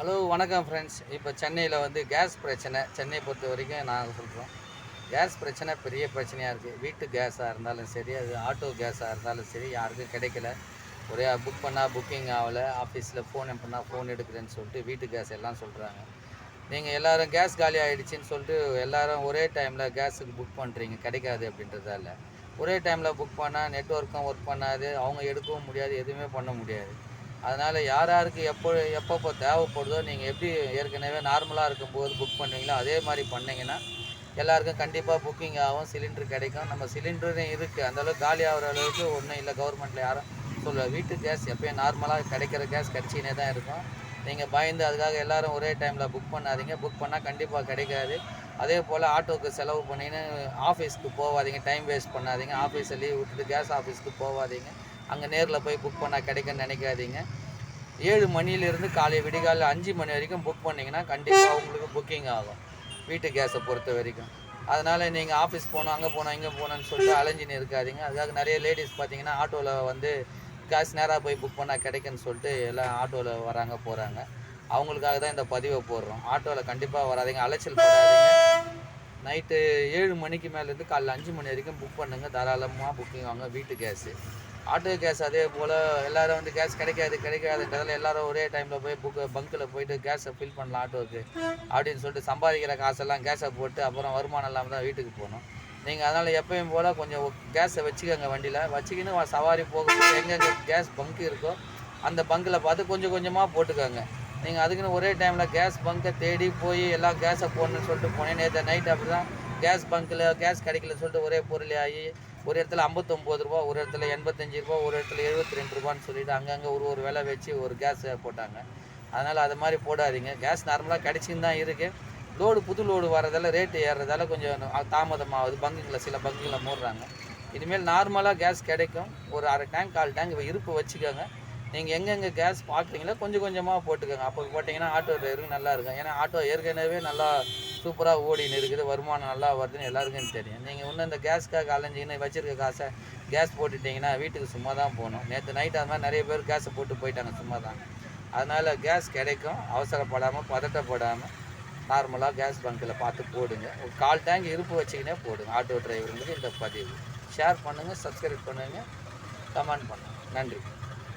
Hello வணக்கம் friends. இப்போ சென்னையில் வந்து கேஸ் பிரச்சனை. சென்னை பொறுத்த வரைக்கும் நாங்கள் சொல்கிறோம், கேஸ் பிரச்சனை பெரிய பிரச்சனையாக இருக்குது. வீட்டு கேஸாக இருந்தாலும் சரி, அது ஆட்டோ கேஸாக இருந்தாலும் சரி, யாருக்கும் கிடைக்கல. ஒரே புக் பண்ணால் புக்கிங் ஆகலை. ஆஃபீஸில் ஃபோன் பண்ணால் ஃபோன் எடுக்கிறேன்னு சொல்லிட்டு வீட்டு கேஸ் எல்லாம் சொல்கிறாங்க. நீங்கள் எல்லோரும் கேஸ் காலி ஆகிடுச்சின்னு சொல்லிட்டு எல்லோரும் ஒரே டைமில் கேஸுக்கு புக் பண்ணுறீங்க, கிடைக்காது அப்படின்றதால. ஒரே டைமில் புக் பண்ணால் நெட்ஒர்க்கும் ஒர்க் பண்ணாது, அவங்க எடுக்கவும் முடியாது, எதுவுமே பண்ண முடியாது. அதனால் யார் யாருக்கு எப்பப்போ தேவைப்படுதோ, நீங்கள் எப்படி ஏற்கனவே நார்மலாக இருக்கும்போது புக் பண்ணுவீங்களோ அதே மாதிரி பண்ணிங்கன்னா எல்லாருக்கும் கண்டிப்பாக புக்கிங் ஆகும், சிலிண்டர் கிடைக்கும். நம்ம சிலிண்டரும் இருக்குது, அந்தளவுக்கு காலி ஆகிற அளவுக்கு ஒன்றும் இல்லை. கவர்மெண்ட்டில் யாரும் சொல்லுவாங்க, வீட்டு கேஸ் எப்போயும் நார்மலாக கிடைக்கிற கேஸ் கிடச்சினே தான் இருக்கும். நீங்கள் பயந்து அதுக்காக எல்லோரும் ஒரே டைமில் புக் பண்ணாதீங்க. புக் பண்ணால் கண்டிப்பாக கிடைக்காது. அதே போல் ஆட்டோவுக்கு செலவு பண்ணின்னு ஆஃபீஸ்க்கு போகாதீங்க, டைம் வேஸ்ட் பண்ணாதீங்க. ஆஃபீஸை லீவ் விட்டுட்டு கேஸ் ஆஃபீஸ்க்கு போகாதீங்க. அங்கே நேரில் போய் புக் பண்ணால் கிடைக்குன்னு நினைக்காதீங்க. 7 மணிலேருந்து விடிகாலையில் 5 மணி வரைக்கும் புக் பண்ணிங்கன்னா கண்டிப்பாக உங்களுக்கு புக்கிங் ஆகும், வீட்டு கேஸை பொறுத்த வரைக்கும். அதனால் நீங்கள் ஆஃபீஸ் போகணும், அங்கே போகணும், இங்கே போகணுன்னு சொல்லிட்டு அலைஞ்சின்னு இருக்காதிங்க. அதுக்காக நிறைய லேடிஸ் பார்த்தீங்கன்னா ஆட்டோவில் வந்து கேஸ் நேராக போய் புக் பண்ணால் கிடைக்குன்னு சொல்லிட்டு எல்லாம் ஆட்டோவில் வராங்க போகிறாங்க. அவங்களுக்காக தான் இந்த பதிவை போடுறோம். ஆட்டோவில் கண்டிப்பாக வராதிங்க, அலைச்சல் படாதீங்க. நைட்டு 7 மணிக்கு மேலேருந்து காலைல 5 மணி வரைக்கும் புக் பண்ணுங்கள். தாராளமாக புக்கிங் வாங்க வீட்டு கேஸு. ஆட்டோ கேஸ் அதே போல் எல்லோரும் வந்து கேஸ் கிடைக்காதுன்றதால எல்லோரும் ஒரே டைமில் போய் பங்க்கில் போய்ட்டு கேஸை ஃபில் பண்ணலாம் ஆட்டோவுக்கு அப்படின்னு சொல்லிட்டு சம்பாதிக்கிற காசெல்லாம் கேஸை போட்டு அப்புறம் வருமானம் இல்லாமல் தான் வீட்டுக்கு போகணும். நீங்கள் அதனால் எப்பயும் போல் கொஞ்சம் கேஸை வச்சுக்கோங்க, வண்டியில் வச்சுக்கின்னு சவாரி போகும்போது எங்கெங்கே கேஸ் பங்க் இருக்கோ அந்த பங்க்கில் பார்த்து கொஞ்சம் கொஞ்சமாக போட்டுக்கோங்க. நீங்கள் அதுக்குன்னு ஒரே டைமில் கேஸ் பங்கை தேடி போய் எல்லாம் கேஸை போடணுன்னு சொல்லிட்டு போனேன். நேற்று நைட் அப்படி தான் கேஸ் பங்க்கில் கேஸ் கிடைக்கலன்னு சொல்லிட்டு ஒரே பொருள் ஆகி ஒரு இடத்துல 59 ரூபா, ஒரு இடத்துல 85 ரூபா, ஒரு இடத்துல 72 ரூபான்னு சொல்லிட்டு அங்கங்கே ஒரு விலை வச்சு ஒரு கேஸை போட்டாங்க. அதனால் அது மாதிரி போடாதீங்க. கேஸ் நார்மலாக கிடச்சின்னு தான் இருக்குது. புது லோடு வரதால ரேட்டு ஏறுறதால கொஞ்சம் தாமதமாகுது. பங்குங்களை சில பங்குகளை மூடுறாங்க. இனிமேல் நார்மலாக கேஸ் கிடைக்கும். ஒரு அரை டேங்க் 1/4 டேங்க் இருப்பு வச்சுக்கோங்க. நீங்கள் எங்கெங்கே கேஸ் பார்க்குறீங்களோ கொஞ்சம் கொஞ்சமாக போட்டுக்கோங்க. அப்போ போட்டிங்கன்னா ஆட்டோ டிரைவருக்கு நல்லா இருக்கும். ஏன்னா ஆட்டோ ஏற்கனவே நல்லா சூப்பராக ஓடின்னு இருக்குது, வருமானம் நல்லா வருதுன்னு எல்லாருக்கும் தெரியும். நீங்கள் இன்னும் இந்த கேஸ்க்காக அலைஞ்சின்னு வச்சுருக்க காசை கேஸ் போட்டுட்டிங்கன்னா வீட்டுக்கு சும்மா தான் போகணும். நேற்று நைட் அது மாதிரி நிறைய பேர் கேஸை போட்டு போயிட்டாங்க சும்மா தான். அதனால் கேஸ் கிடைக்கும், அவசரப்படாமல் பதட்டப்படாமல் நார்மலாக கேஸ் பங்க்கில் பார்த்து போடுங்க. ஒரு 1/4 டேங்க் இருப்பு வச்சுக்கினே போடுங்க. ஆட்டோ டிரைவருக்கு இந்த பதிவு ஷேர் பண்ணுங்கள், சப்ஸ்கிரைப் பண்ணுங்கள், கமெண்ட் பண்ணுங்கள். நன்றி.